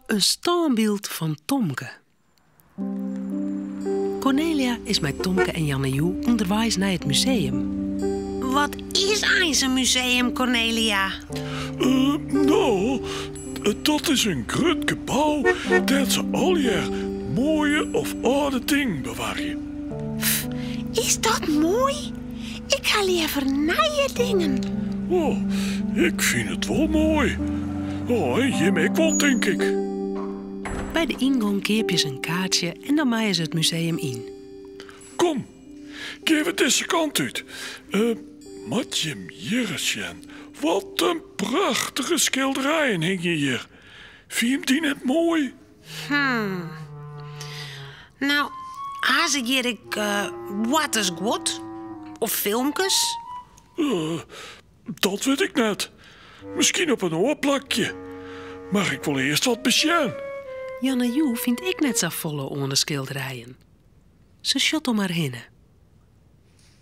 Een standbeeld van Tomke. Cornelia is met Tomke en Janne-Joe onderwijs naar het museum. Wat is eens een museum, Cornelia? Nou, dat is een groot gebouw dat ze al je mooie of oude dingen bewaren. Is dat mooi? Ik ga liever nieuwe dingen. Oh, ik vind het wel mooi. Oh, en Jim ook wel, denk ik. Bij de ingang keep je ze een kaartje en dan maaien ze het museum in. Kom, geef het deze kant uit. Matje Jerresjen, wat een prachtige schilderijen hingen hier. Vind je die net mooi? Nou, als ik hier wat is goed? Of filmpjes? Dat weet ik net. Misschien op een oorplakje. Maar ik wil eerst wat besjen. Janne-Joe vind ik net zo volle onder schilderijen. Ze shot om haar hinnen.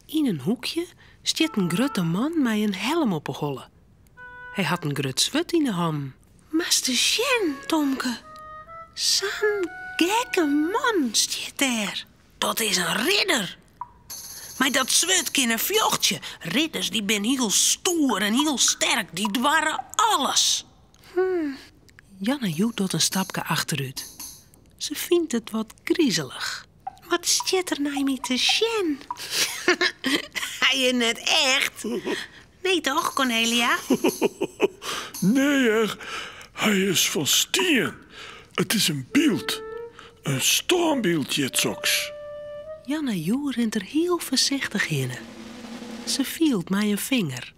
In een hoekje stiet een grote man met een helm op de holle. Hij had een groot zwut in de hand. Master Sjen, Tomke. Zo'n gekke man stiet daar. Dat is een ridder. Maar dat zwut kan een vjochtje. Ridders die ben heel stoer en heel sterk. Die dwarren alles. Janne-Joe doet een stapje achteruit. Ze vindt het wat griezelig. Wat stiet er nou met de Sjen? Hij is net echt. Nee toch, Cornelia? Nee, hij is van steen. Het is een beeld. Een standbeeldje, zoks. Janne-Joe rent er heel voorzichtig in. Ze vielt met een vinger.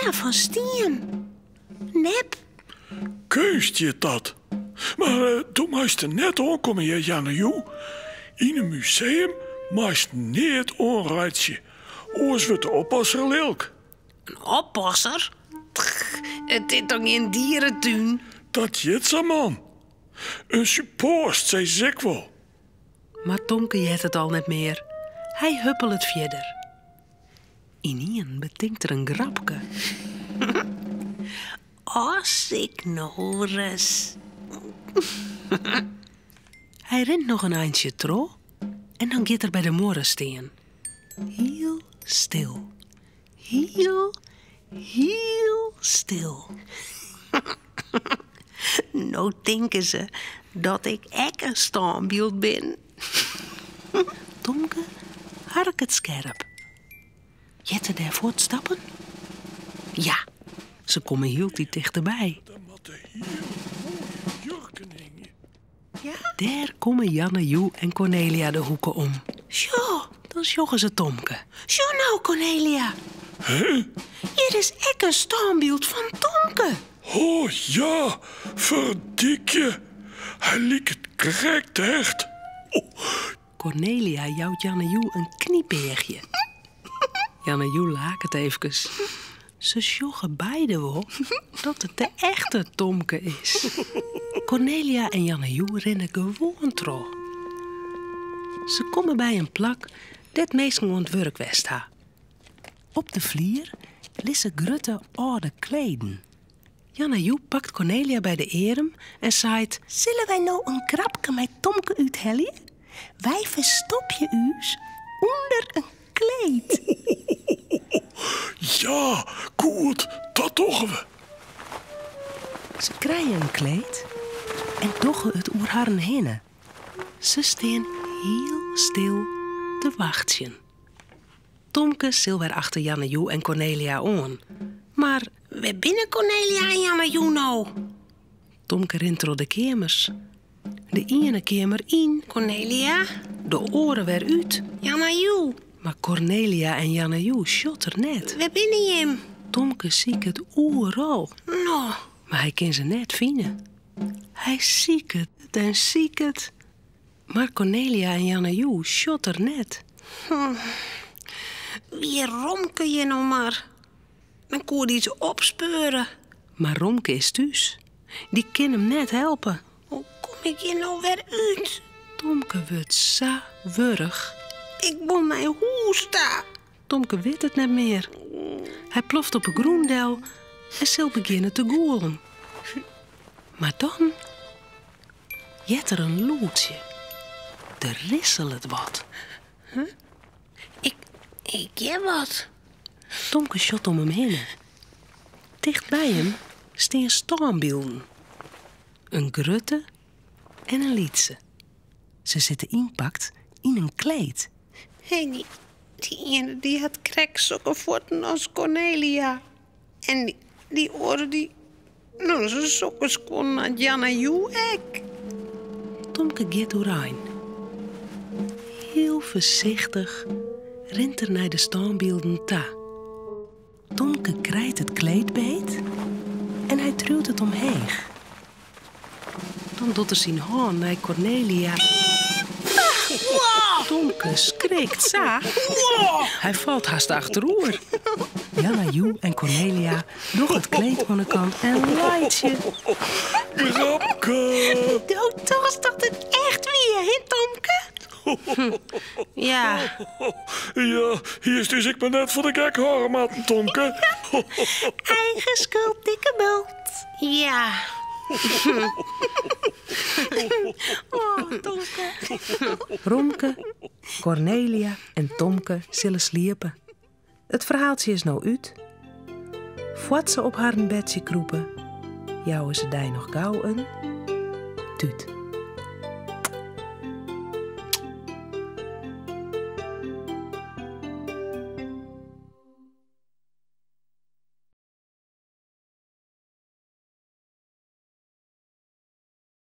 Ja, van steen. Nep. Keust je dat? Maar toen moest er net aankomen, Janne-Joe. In een museum moest niet aanrijden. Oors wordt de oppasser lelijk. Een oppasser? Het is toch geen dierentuin? Dat jitsa, man. Een suppost, zei ze wel. Maar Tomke jet het al net meer. Hij huppelt het verder. Inien betinkt er een grapke. Als ik nog eens. Hij rent nog een eindje tro en dan gaat er bij de moren staan. Heel stil. Heel stil. Nou denken ze dat ik echt een standbeeld ben. Tomke hark het scherp. Jette daar voortstappen? Ja, ze komen heel die dichterbij. Dan moeten hier mooie jurken hingen. Ja? Daar komen Janne-Joe en Cornelia de hoeken om. Zo, Dan joggen ze Tomke. zo nou, Cornelia. Hier is echt een standbeeld van Tomke. Oh ja, verdikje. Hij liep het correct echt. Oh, Cornelia jouwt Janne-Joe een kniepeertje. Janne-Joe laakt het eventjes. Ze joggen beide wel dat het de echte Tomke is. Cornelia en Janne-Joe rennen gewoon tro. Ze komen bij een plak dat meestal aan het werk west ha. Op de vlier liggen grutte oude kleden. Janne-Joe pakt Cornelia bij de arm en zaait: Zullen wij nou een krapje met Tomke uithellen? Wij verstopje u's onder een kleed. ja, goed, dat doen we. Ze krijgen een kleed en doggen het oer haar heen. Ze staan heel stil te wachten. Tomke zal weer achter Janne-Joe en Cornelia aan. Maar We binnen Cornelia en Janne-Joe nou. Tomke rent door de kamers. De ene kamer in, Cornelia, de oren weer uit. Janne-Joe, Maar Cornelia en Janne-Joe shot er net. we binnen hem. Tomke ziek het overal, Nou, maar hij kan ze net vinden. Hij ziek het en ziek het. Maar Cornelia en Janne-Joe shot er net. wie romke je nou maar? Dan kon je iets opspeuren. Maar Romke is thuis. Die kan hem net helpen. Hoe kom ik hier nou weer uit? Tomke wordt zawurig. Ik moet mijn hoesta. Tomke weet het net meer. Hij ploft op een groendel en zal beginnen te goelen. Maar dan jet er een loertje. Er risselt wat. Ik heb wat. Tomke shot om hem heen. Dicht bij hem staan staanbeelden. Een grutte en een lietse. Ze zitten inpakt in een kleed. Hé, die ene die had kreksokken voeten als Cornelia. En die oren die... Nou, zijn sokken kon naar Janne Joe ek. Tomke gaat doorheen. Heel voorzichtig rent er naar de staanbeelden ta. Tomke krijgt het kleed beet en hij truwt het omheen. Dan doet er zijn hand naar Cornelia. Tomke schrikt za. Hij valt haast achterover. Janne Joe en Cornelia nog het kleed aan de kant en Leidje. Grapke! Doe toch dat het echt weer, hè, Tomke? Ja, Ja, hier is ik me net voor de gek horen, maat Tomke. eigen schuld, dikke bult. Ja. Oh, Tomke. Romke, Cornelia en Tomke zullen sliepen. Het verhaaltje is nou uit. Voort ze op haar bedje kroepen, jouwen ze die nog gauw een tuut.